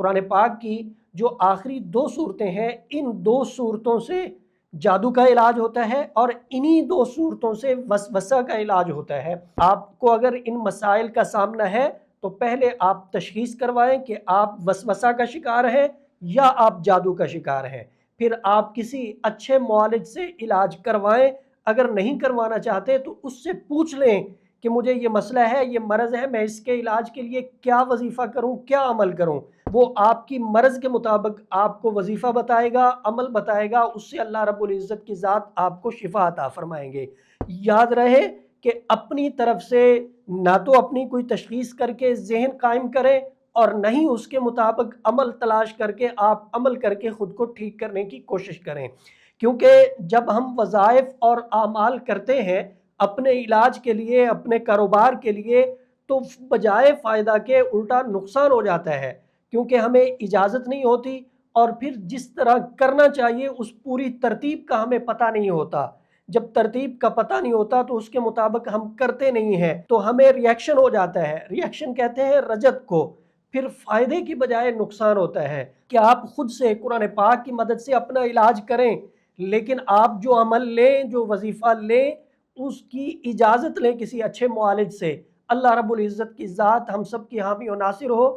قرآن پاک کی جو آخری 2 صورتیں ہیں، ان 2 صورتوں سے جادو کا علاج ہوتا ہے اور انہی 2 صورتوں سے وسوسہ کا علاج ہوتا ہے۔ آپ کو اگر ان مسائل کا سامنا ہے تو پہلے آپ تشخیص کروائیں کہ آپ وسوسہ کا شکار ہیں یا آپ جادو کا شکار ہیں، پھر آپ کسی اچھے معالج سے علاج کروائیں۔ اگر نہیں کروانا چاہتے تو اس سے پوچھ لیں کہ مجھے یہ مسئلہ ہے، یہ مرض ہے، میں اس کے علاج کے لیے کیا وظیفہ کروں، کیا عمل کروں۔ وہ آپ کی مرض کے مطابق آپ کو وظیفہ بتائے گا، عمل بتائے گا، اس سے اللہ رب العزت کی ذات آپ کو شفا عطا فرمائیں گے۔ یاد رہے کہ اپنی طرف سے نہ تو اپنی کوئی تشخیص کر کے ذہن قائم کریں اور نہ ہی اس کے مطابق عمل تلاش کر کے آپ عمل کر کے خود کو ٹھیک کرنے کی کوشش کریں، کیونکہ جب ہم وظائف اور اعمال کرتے ہیں اپنے علاج کے لیے، اپنے کاروبار کے لیے، تو بجائے فائدہ کے الٹا نقصان ہو جاتا ہے، کیونکہ ہمیں اجازت نہیں ہوتی اور پھر جس طرح کرنا چاہیے اس پوری ترتیب کا ہمیں پتہ نہیں ہوتا۔ جب ترتیب کا پتہ نہیں ہوتا تو اس کے مطابق ہم کرتے نہیں ہیں تو ہمیں ریاکشن ہو جاتا ہے، ریاکشن کہتے ہیں رجت کو، پھر فائدے کی بجائے نقصان ہوتا ہے۔ کہ آپ خود سے قرآن پاک کی مدد سے اپنا علاج کریں، لیکن آپ جو عمل لیں، جو وظیفہ لیں، اس کی اجازت لیں کسی اچھے معالج سے۔ اللہ رب العزت کی ذات ہم سب کی حامی و ناصر ہو۔